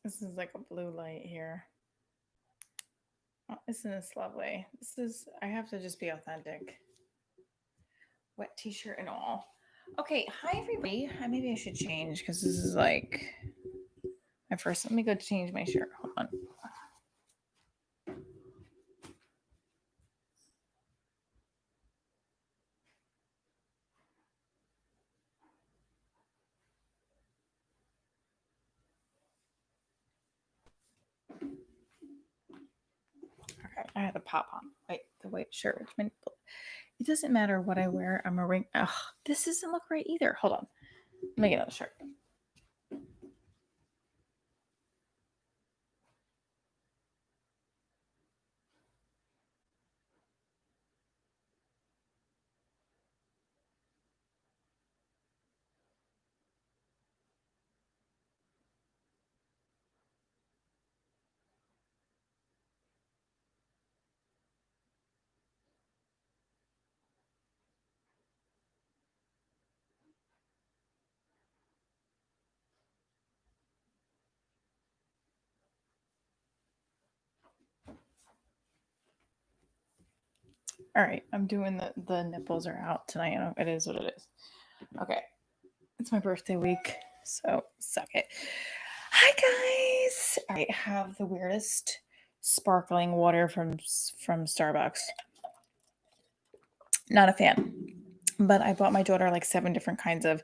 This is like a blue light here. Oh, isn't this lovely? I have to just be authentic. Wet t shirt and all. Okay, hi everybody. Maybe I should change because this is like my first. Let me go change my shirt. Hold on. Okay, I had a pop on. Wait, the white shirt. It doesn't matter what I wear. I'm a ring. Ugh, this doesn't look right either. Hold on. Let me get another shirt. All right, I'm doing the nipples are out tonight. It is what it is. Okay, it's my birthday week, so suck it. Hi guys. I have the weirdest sparkling water from Starbucks. Not a fan, but I bought my daughter like 7 different kinds of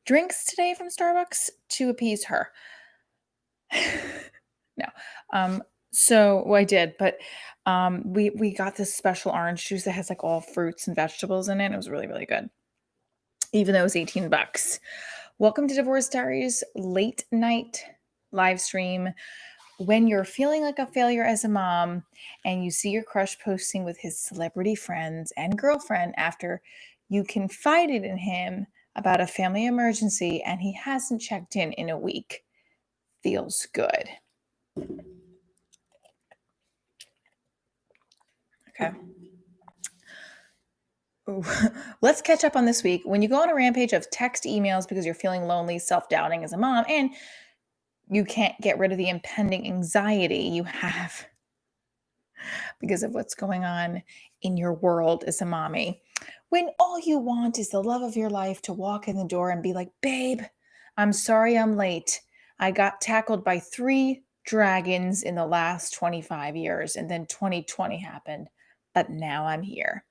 drinks today from Starbucks to appease her. No. Well, I did, but we got this special orange juice that has like all fruits and vegetables in it. It was really, really good. Even though it was $18. Welcome to Divorce Diaries late night live stream. When you're feeling like a failure as a mom and you see your crush posting with his celebrity friends and girlfriend after you confided in him about a family emergency and he hasn't checked in a week, feels good. Okay. Ooh. Let's catch up on this week. When you go on a rampage of text emails because you're feeling lonely, self-doubting as a mom, and you can't get rid of the impending anxiety you have because of what's going on in your world as a mommy. When all you want is the love of your life to walk in the door and be like, babe, I'm sorry I'm late. I got tackled by 3 dragons in the last 25 years, and then 2020 happened, but now I'm here.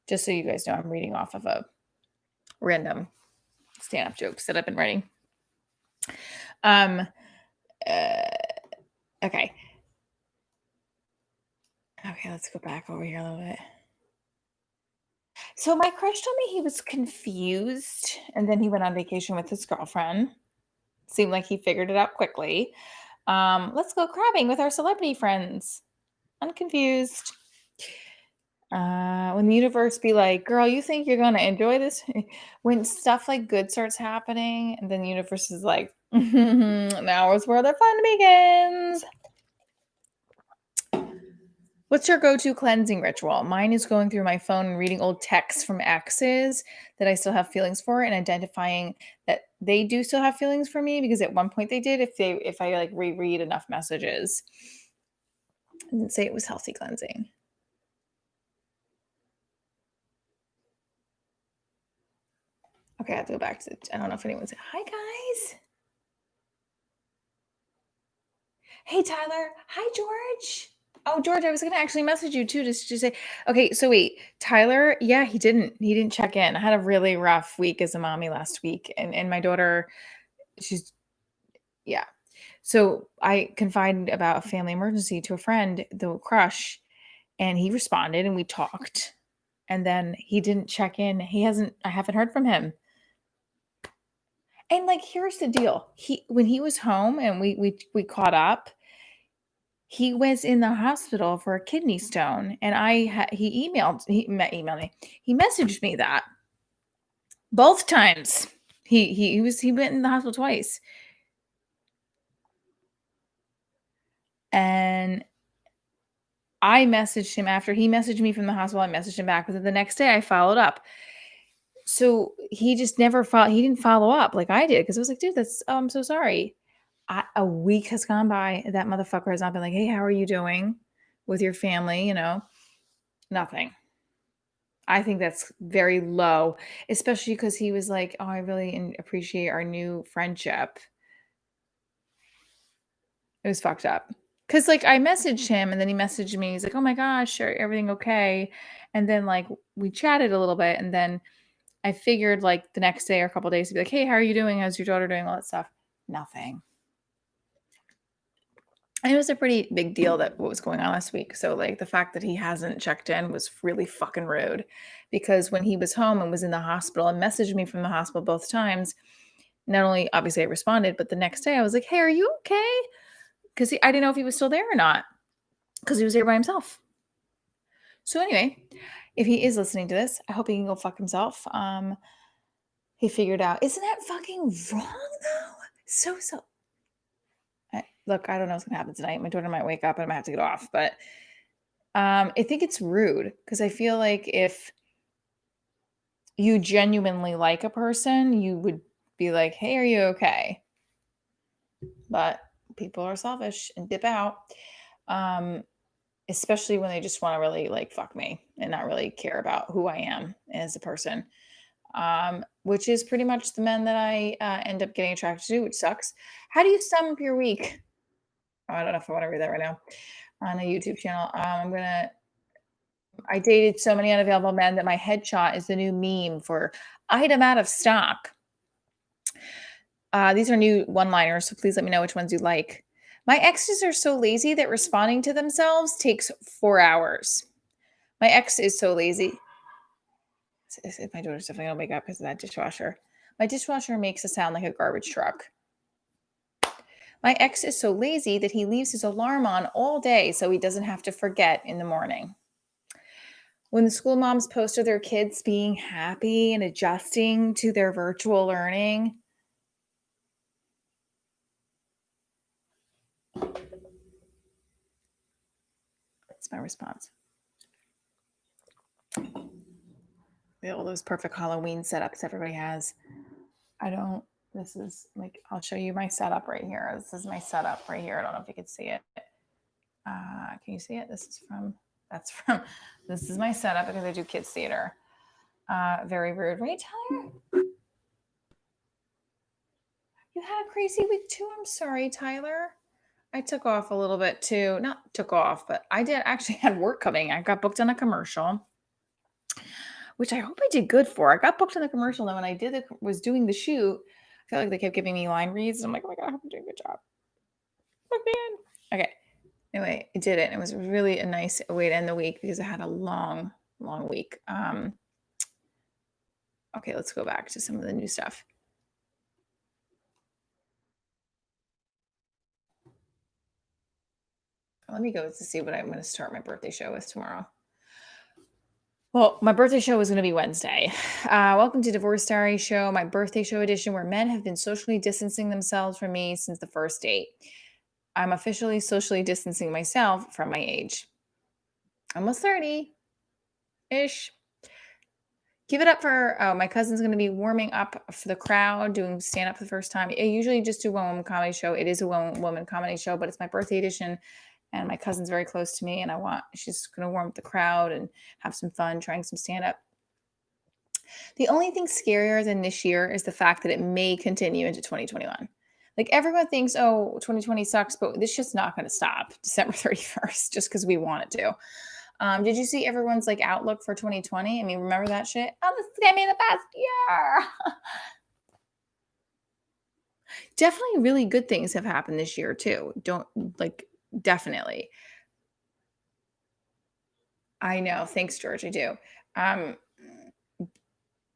Just so you guys know, I'm reading off of a random stand-up jokes that I've been writing. Okay. Okay, let's go back over here a little bit. So my crush told me he was confused, and then he went on vacation with his girlfriend. Seemed like he figured it out quickly. Let's go crabbing with our celebrity friends. I'm confused. When the universe be like, girl, you think you're gonna enjoy this? When stuff like good starts happening, and then the universe is like, now is where the fun begins. What's your go-to cleansing ritual? Mine is going through my phone and reading old texts from exes that I still have feelings for and identifying that they do still have feelings for me because at one point they did if I like reread enough messages. I didn't say it was healthy cleansing. Okay, I have to go back to I don't know if anyone's hi guys. Hey Tyler. Hi George. Oh, George, I was gonna actually message you too, just to say, okay, so wait, Tyler, yeah, he didn't check in. I had a really rough week as a mommy last week, and my daughter, she's yeah. So I confided about a family emergency to a friend, the crush, and he responded, and we talked, and then he didn't check in. I haven't heard from him. And like, here's the deal: when he was home and we caught up, he was in the hospital for a kidney stone, and emailed me. He messaged me that both times. He went in the hospital twice, and I messaged him after he messaged me from the hospital. I messaged him back, but then the next day I followed up. So he just never he didn't follow up like I did because I was like, dude, I'm so sorry. A week has gone by. That motherfucker has not been like, "Hey, how are you doing with your family?" Nothing. I think that's very low, especially because he was like, "Oh, I really appreciate our new friendship." It was fucked up. Cause like I messaged him and then he messaged me. He's like, "Oh my gosh, everything okay?" And then like we chatted a little bit, and then I figured like the next day or a couple days to be like, "Hey, how are you doing? How's your daughter doing?" All that stuff. Nothing. And it was a pretty big deal that what was going on last week. So like the fact that he hasn't checked in was really fucking rude. Because when he was home and was in the hospital and messaged me from the hospital both times, not only obviously I responded, but the next day I was like, "Hey, are you okay?" Because I didn't know if he was still there or not. Because he was here by himself. So anyway, if he is listening to this, I hope he can go fuck himself. He figured out, isn't that fucking wrong though? So. Look, I don't know what's gonna happen tonight. My daughter might wake up and I might have to get off, but I think it's rude because I feel like if you genuinely like a person, you would be like, "Hey, are you okay?" But people are selfish and dip out. Um, Especially when they just want to really like fuck me and not really care about who I am as a person. Which is pretty much the men that I end up getting attracted to, which sucks. How do you sum up your week? Oh, I don't know if I want to read that right now on a YouTube channel. I dated so many unavailable men that my headshot is the new meme for item out of stock. These are new one-liners, so please let me know which ones you like. My exes are so lazy that responding to themselves takes 4 hours. My ex is so lazy. My daughter's definitely gonna wake up because of that dishwasher. My dishwasher makes a sound like a garbage truck. My ex is so lazy that he leaves his alarm on all day so he doesn't have to forget in the morning. When the school moms post of their kids being happy and adjusting to their virtual learning, that's my response. All those perfect Halloween setups everybody has. This is like, I'll show you my setup right here. This is my setup right here. I don't know if you can see it. Can you see it? This is my setup because I do kids theater. Very rude, right, Tyler? You had a crazy week too. I'm sorry, Tyler. I took off a little bit too. Not took off, but I did actually had work coming. I got booked on a commercial, which I hope I did good for. I got booked on the commercial, and when I was doing the shoot, I felt like they kept giving me line reads. And I'm like, oh my god, I hope I'm doing a good job. Look, man. Okay. Anyway, I did it. It was really a nice way to end the week because I had a long, long week. Okay, let's go back to some of the new stuff. Let me go to see what I'm going to start my birthday show with tomorrow. Well, my birthday show is going to be Wednesday. Welcome to Divorce Diary Show, my birthday show edition, where men have been socially distancing themselves from me since the first date. I'm officially socially distancing myself from my age. Almost 30-ish. Give it up for my cousin's going to be warming up for the crowd, doing stand up for the first time. I usually just do one woman comedy show. It is a one woman comedy show, but it's my birthday edition, and my cousin's very close to me, and she's going to warm up the crowd and have some fun trying some stand up. The only thing scarier than this year is the fact that it may continue into 2021. Like everyone thinks, oh, 2020 sucks, but this shit's not going to stop December 31st just because we want it to. Did you see everyone's like outlook for 2020? I mean, remember that shit? Oh, this is gonna be the best year. Definitely really good things have happened this year too. Definitely. I know. Thanks, George. I do. Hi,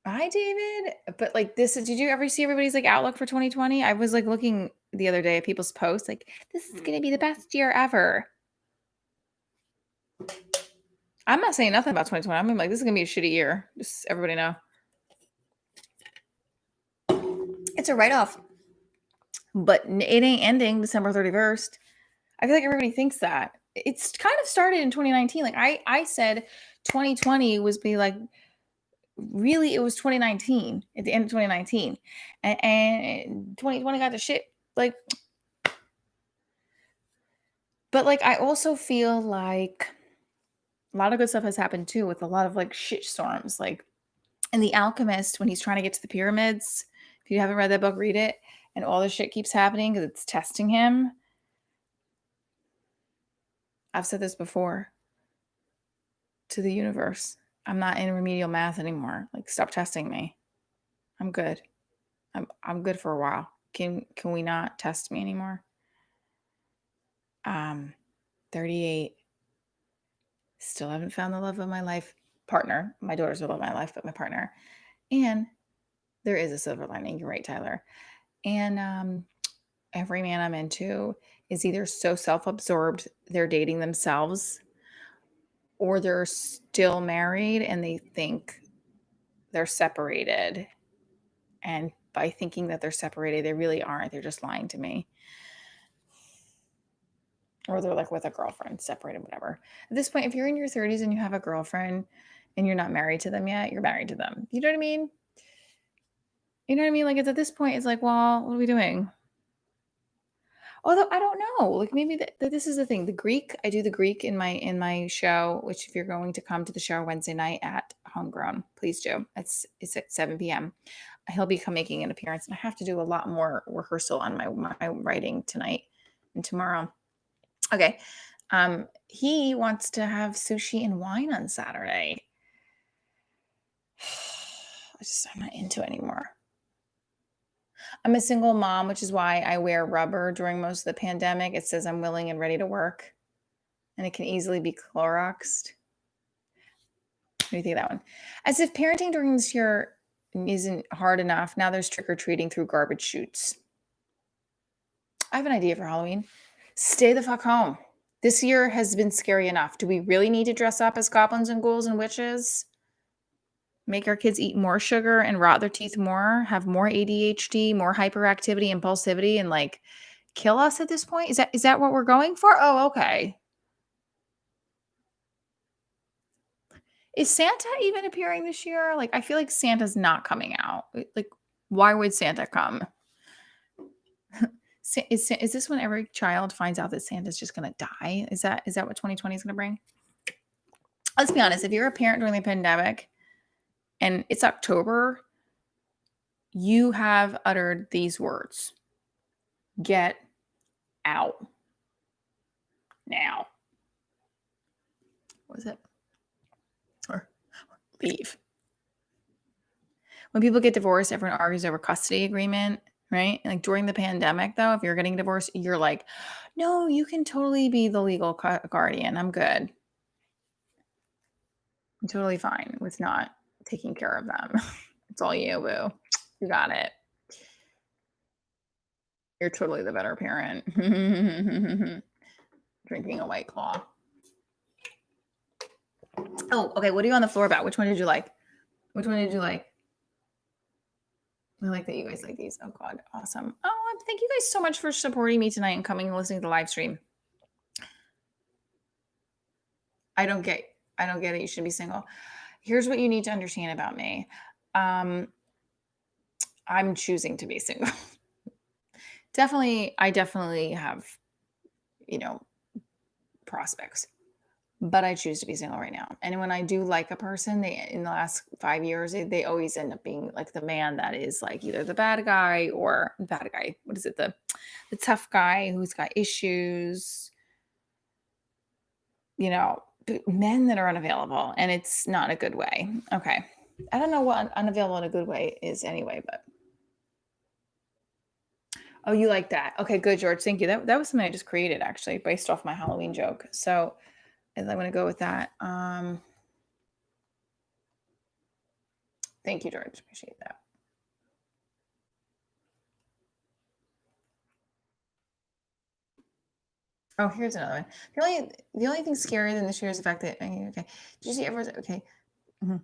David. But like this, did you ever see everybody's like outlook for 2020? I was like looking the other day at people's posts, like, this is gonna be the best year ever. I'm not saying nothing about 2020. I'm like, this is gonna be a shitty year. Just everybody know. It's a write-off. But it ain't ending December 31st. I feel like everybody thinks that. It's kind of started in 2019. Like I said 2020 was be like, really, it was 2019 at the end of 2019. And 2020 got the shit like But, like, I also feel like a lot of good stuff has happened too with a lot of, like, shit storms, like, in The Alchemist, when he's trying to get to the pyramids, if you haven't read that book, read it, and all this shit keeps happening because it's testing him. I've said this before to the universe. I'm not in remedial math anymore. Like, stop testing me. I'm good. I'm good for a while. Can we not test me anymore? 38. Still haven't found the love of my life partner. My daughter's the love of my life, but my partner. And there is a silver lining. You're right, Tyler. And every man I'm into is either so self-absorbed they're dating themselves, or they're still married and they think they're separated. And by thinking that they're separated, they really aren't. They're just lying to me. Or they're like with a girlfriend, separated, whatever. At this point, if you're in your 30s and you have a girlfriend and you're not married to them yet, you're married to them. You know what I mean? You know what I mean? Like, it's at this point, it's like, well, what are we doing? Although I don't know, like maybe this is the thing. The Greek, I do the Greek in my show, which if you're going to come to the show Wednesday night at Homegrown, please do. It's at 7 p.m. He'll be making an appearance, and I have to do a lot more rehearsal on my writing tonight and tomorrow. Okay. He wants to have sushi and wine on Saturday. I'm not into it anymore. I'm a single mom, which is why I wear rubber during most of the pandemic. It says I'm willing and ready to work, and it can easily be Cloroxed. What do you think of that one? As if parenting during this year isn't hard enough, now there's trick or treating through garbage chutes. I have an idea for Halloween. Stay the fuck home. This year has been scary enough. Do we really need to dress up as goblins and ghouls and witches? Make our kids eat more sugar and rot their teeth more, have more ADHD, more hyperactivity, impulsivity, and like kill us at this point? Is that what we're going for? Oh, okay. Is Santa even appearing this year? Like, I feel like Santa's not coming out. Like, why would Santa come? Is this when every child finds out that Santa's just going to die? Is that what 2020 is going to bring? Let's be honest. If you're a parent during the pandemic and it's October, you have uttered these words: get out now. What was it? Or leave. When people get divorced, everyone argues over custody agreement, right? Like during the pandemic, though, if you're getting divorced, you're like, no, you can totally be the legal guardian. I'm good. I'm totally fine with not taking care of them. It's all you, boo. You got it. You're totally the better parent. Drinking a White Claw. Oh, okay. What are you on the floor about? Which one did you like? Which one did you like? I like that you guys like these. Oh God, awesome. Oh, thank you guys so much for supporting me tonight and coming and listening to the live stream. I don't get it. You should be single. Here's what you need to understand about me. I'm choosing to be single. I definitely have, prospects, but I choose to be single right now. And when I do like a person, they in the last 5 years, they always end up being like the man that is like either the bad guy or bad guy. What is it? The tough guy who's got issues, men that are unavailable, and it's not a good way. Okay. I don't know what unavailable in a good way is anyway, but oh, you like that. Okay, good, George. Thank you. That was something I just created actually based off my Halloween joke. So I'm going to go with that. Thank you, George. Appreciate that. Oh, here's another one. The only thing scarier than this year is the fact that okay. Did you see everyone's okay? Mm-hmm.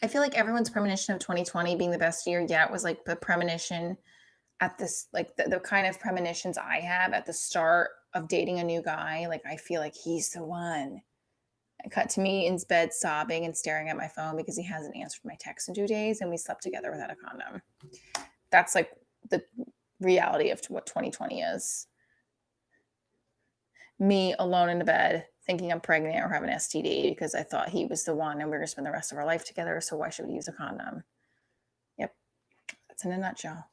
I feel like everyone's premonition of 2020 being the best year yet was like the premonition at this, like the kind of premonitions I have at the start of dating a new guy. Like I feel like he's the one. I cut to me in bed sobbing and staring at my phone because he hasn't answered my text in 2 days, and we slept together without a condom. That's like the reality of what 2020 is. me alone in the bed thinking I'm pregnant or have an STD because I thought he was the one and we are gonna spend the rest of our life together. So why should we use a condom? Yep. That's in a nutshell.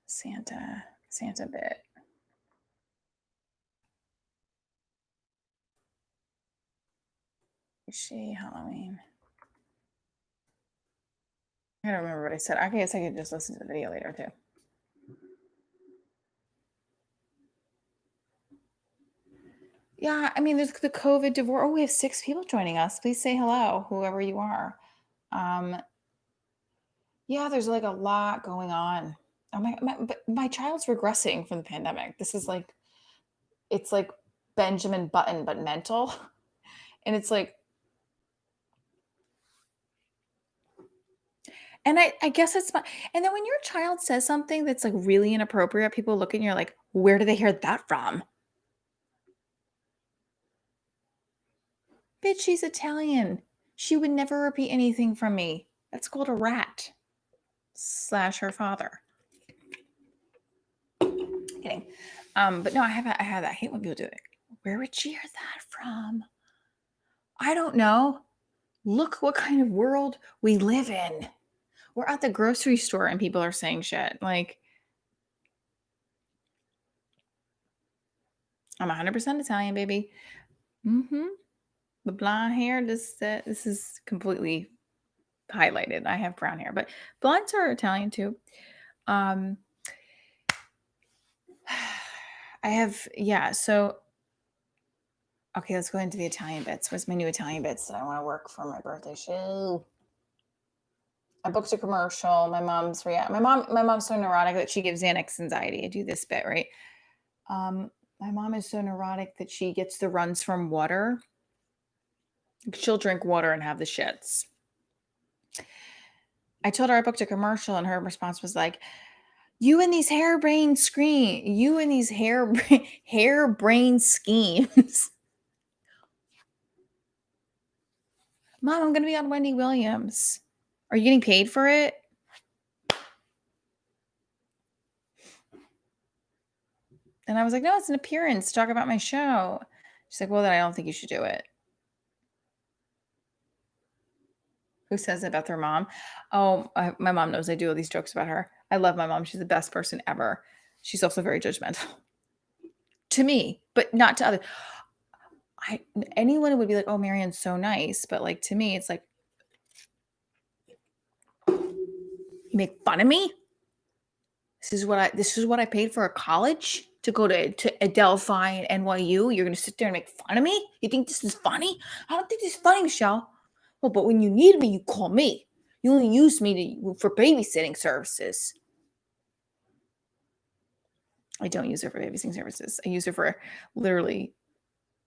Santa bit. She Halloween. I don't remember what I said. I guess I could just listen to the video later too. Yeah, I mean, there's the COVID divorce. Oh, we have 6 people joining us. Please say hello, whoever you are. Yeah, there's like a lot going on. Oh but my child's regressing from the pandemic. This is like it's like Benjamin Button, but mental. And it's like, and I guess it's fine. And then when your child says something that's like really inappropriate, people look at you like, where do they hear that from? Bitch, she's Italian. She would never repeat anything from me. That's called a rat. Slash her father. Kidding. But no, I have that. I hate when people do it. Where would she hear that from? I don't know. Look what kind of world we live in. We're at the grocery store and people are saying shit. Like, I'm 100% Italian, baby. The blonde hair, this is completely highlighted. I have brown hair, but blondes are Italian too. I have, yeah. So, okay, let's go into the Italian bits. What's my new Italian bits that I want to work for my birthday show? I booked a commercial. My mom's so neurotic that she gives Xanax anxiety. I do this bit, right? My mom is so neurotic that she gets the runs from water. She'll drink water and have the shits. I told her I booked a commercial, and her response was like, "You and these harebrained schemes." Mom, I'm going to be on Wendy Williams. Are you getting paid for it? And I was like, no, it's an appearance to talk about my show. She's like, well, then I don't think you should do it. Who says it about their mom? Oh, my mom knows I do all these jokes about her. I love my mom. She's the best person ever. She's also very judgmental to me, but not to others. Anyone would be like, oh, Marianne's so nice. But like to me, it's like, you make fun of me? This is what I paid for a college to go to Adelphi and NYU. You're gonna sit there and make fun of me? You think this is funny? I don't think this is funny, Michelle. Well, but when you need me, you call me. You only use me for babysitting services. I don't use her for babysitting services. I use her for literally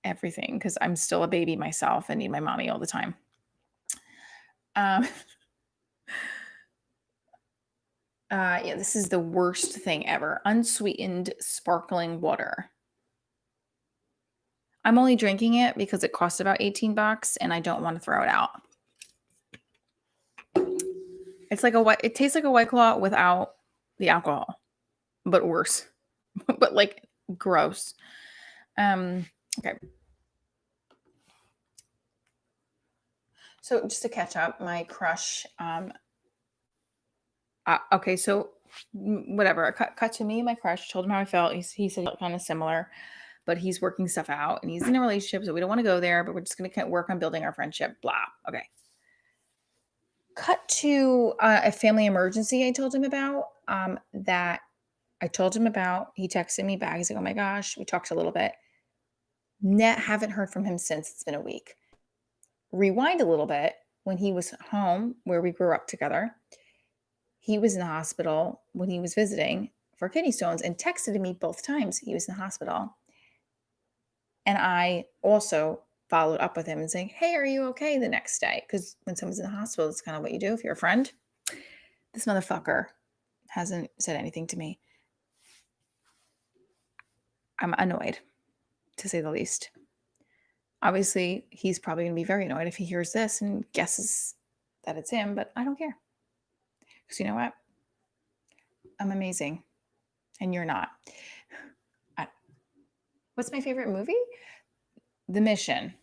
everything because I'm still a baby myself and need my mommy all the time. Yeah, this is the worst thing ever. Unsweetened sparkling water. I'm only drinking it because it costs about $18 and I don't want to throw it out. It tastes like a White Claw without the alcohol, but worse. But like gross. Okay. So just to catch up, my crush, okay, so whatever. Cut to me, my crush, told him how I felt. He said he felt kind of similar, but he's working stuff out and he's in a relationship, so we don't want to go there, but we're just going to work on building our friendship, blah. Okay. Cut to a family emergency I told him about, he texted me back. He's like, oh my gosh, we talked a little bit. Haven't heard from him since. It's been a week. Rewind a little bit. When he was home, where we grew up together, he was in the hospital when he was visiting for kidney stones and texted me both times he was in the hospital. And I also followed up with him and saying, hey, are you okay the next day? Because when someone's in the hospital, it's kind of what you do if you're a friend. This motherfucker hasn't said anything to me. I'm annoyed, to say the least. Obviously, he's probably going to be very annoyed if he hears this and guesses that it's him, but I don't care. Because you know what? I'm amazing. And you're not. What's my favorite movie? The Mission.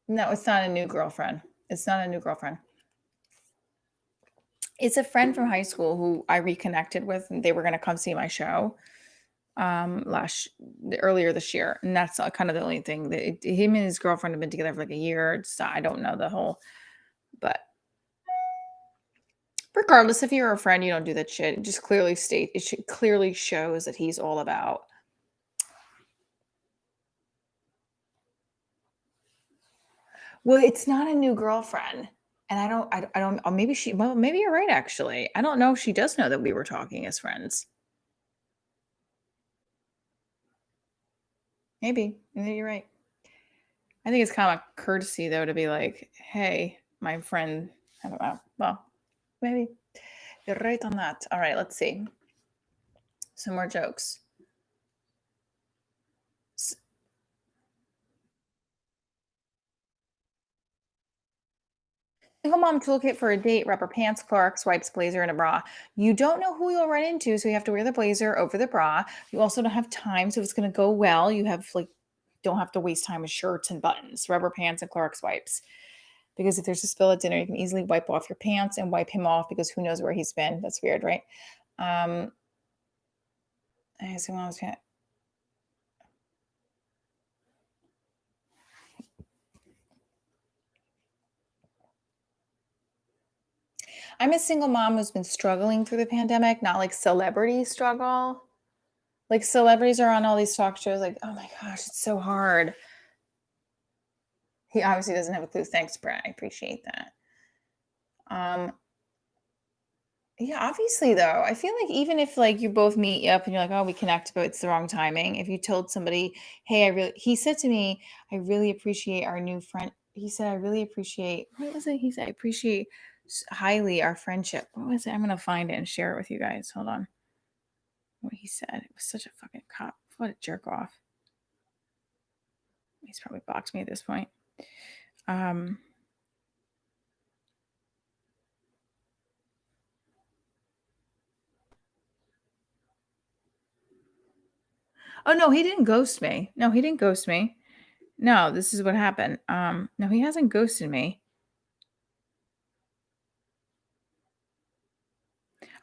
No, it's not a new girlfriend. It's not a new girlfriend. It's a friend from high school who I reconnected with, and they were gonna come see my show, last earlier this year, and that's, kind of the only thing that him and his girlfriend have been together for, like, a year, so I don't know the whole but regardless, if you're a friend, you don't do that shit. It just clearly clearly shows that he's all about. Well, it's not a new girlfriend, and I don't maybe you're right, actually. I don't know if she does know that we were talking as friends. Maybe you're right. I think it's kind of courtesy though to be like, "Hey, my friend." I don't know. Well, maybe you're right on that. All right, let's see. Some more jokes. S- Single mom toolkit for a date: rubber pants, Clarks, wipes, blazer, and a bra. You don't know who you'll run into, so you have to wear the blazer over the bra. You also don't have time, so it's going to go well. You have like don't have to waste time with shirts and buttons, rubber pants, and Clarks wipes. Because if there's a spill at dinner, you can easily wipe off your pants and wipe him off because who knows where he's been. That's weird, right? Um, I assume I was gonna- I'm a single mom who's been struggling through the pandemic, not like celebrity struggle. Like celebrities are on all these talk shows, like, oh my gosh, it's so hard. He obviously doesn't have a clue. Thanks, Brett. I appreciate that. Um, yeah, obviously though, I feel like even if like you both meet up and you're like, oh, we connect, but it's the wrong timing. If you told somebody, hey, he said to me, I really appreciate our new friend. He said, I really appreciate, what was it? He said, I appreciate highly our friendship. What was it? I'm going to find it and share it with you guys. Hold on. What he said. It was such a fucking cop. What a jerk off. He's probably blocked me at this point. Um, oh no, he didn't ghost me. No, he didn't ghost me. No, this is what happened. No, he hasn't ghosted me.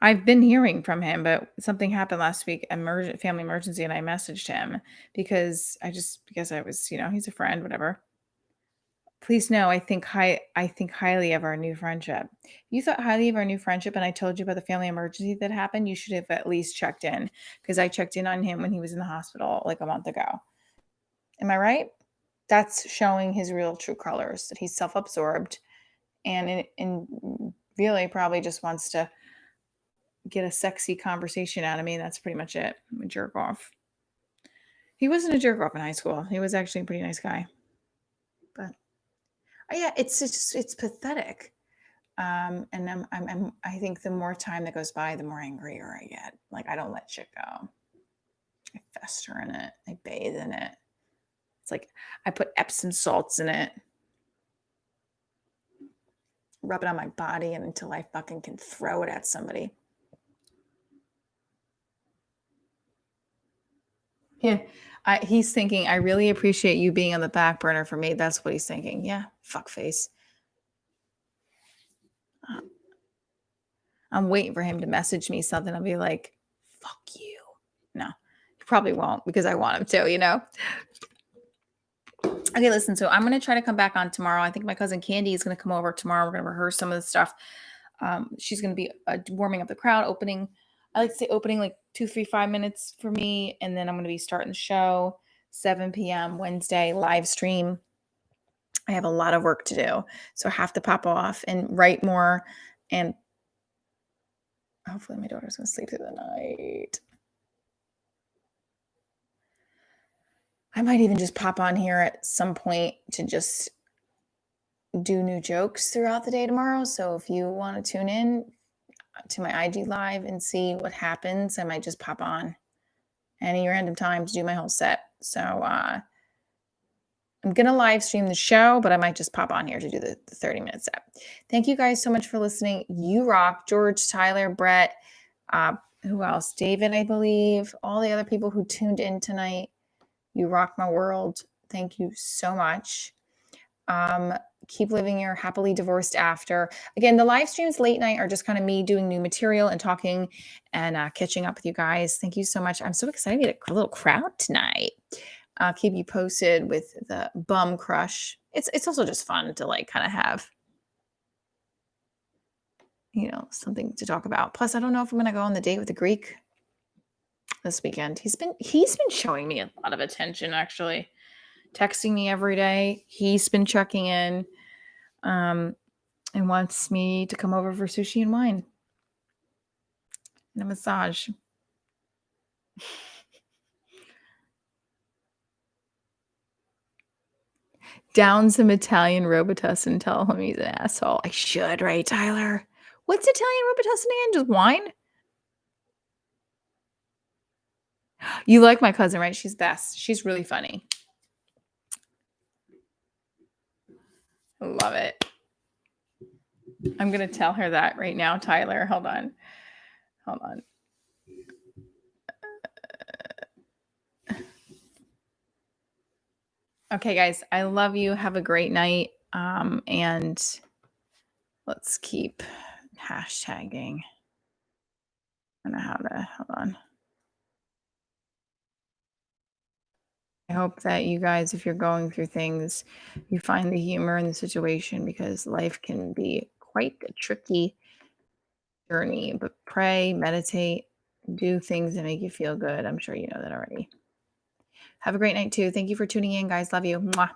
I've been hearing from him, but something happened last week, family emergency, and I messaged him because I was, he's a friend, whatever. Please know I think highly of our new friendship. You thought highly of our new friendship and I told you about the family emergency that happened, you should have at least checked in because I checked in on him when he was in the hospital like a month ago. Am I right? That's showing his real true colors, that he's self-absorbed and really probably just wants to get a sexy conversation out of me. That's pretty much it. I'm a jerk off. He wasn't a jerk off in high school. He was actually a pretty nice guy. But yeah, it's pathetic. And I think the more time that goes by, the more angrier I get. Like I don't let shit go. I fester in it. I bathe in it. It's like I put Epsom salts in it, rub it on my body, and until I fucking can throw it at somebody. Yeah. He's thinking, I really appreciate you being on the back burner for me. That's what he's thinking. Yeah, fuck face. Uh, I'm waiting for him to message me something. I'll be like, fuck you. No, he probably won't because I want him to, you know? Okay, listen. So I'm going to try to come back on tomorrow. I think my cousin Candy is going to come over tomorrow. We're going to rehearse some of the stuff. She's going to be warming up the crowd, opening. I like to say opening like 2, 3, 5 minutes for me. And then I'm going to be starting the show 7 p.m. Wednesday live stream. I have a lot of work to do. So I have to pop off and write more. And hopefully my daughter's going to sleep through the night. I might even just pop on here at some point to just do new jokes throughout the day tomorrow. So if you want to tune in to my IG live and see what happens, I might just pop on any random time to do my whole set. So I'm going to live stream the show, but I might just pop on here to do the 30-minute set. Thank you guys so much for listening. You rock. George, Tyler, Brett, Who else? David, I believe. All the other people who tuned in tonight. You rock my world. Thank you so much. Keep living your happily divorced after. Again, the live streams late night are just kind of me doing new material and talking and catching up with you guys. Thank you so much. I'm so excited to get a little crowd tonight. I'll keep you posted with the bum crush. It's also just fun to like kind of have, something to talk about. Plus, I don't know if I'm gonna go on the date with the Greek this weekend. He's been showing me a lot of attention, actually. Texting me every day. He's been checking in. And wants me to come over for sushi and wine and a massage. Down some Italian Robitussin and tell him he's an asshole. I should, right, Tyler? What's Italian Robitussin again? Just wine? You like my cousin, right? She's best. She's really funny. I love it. I'm going to tell her that right now, Tyler. Hold on. Okay, guys, I love you. Have a great night. And let's keep hashtagging. I don't know how to, hold on. I hope that you guys, if you're going through things, you find the humor in the situation because life can be quite a tricky journey. But pray, meditate, do things that make you feel good. I'm sure you know that already. Have a great night too. Thank you for tuning in, guys. Love you. Mwah.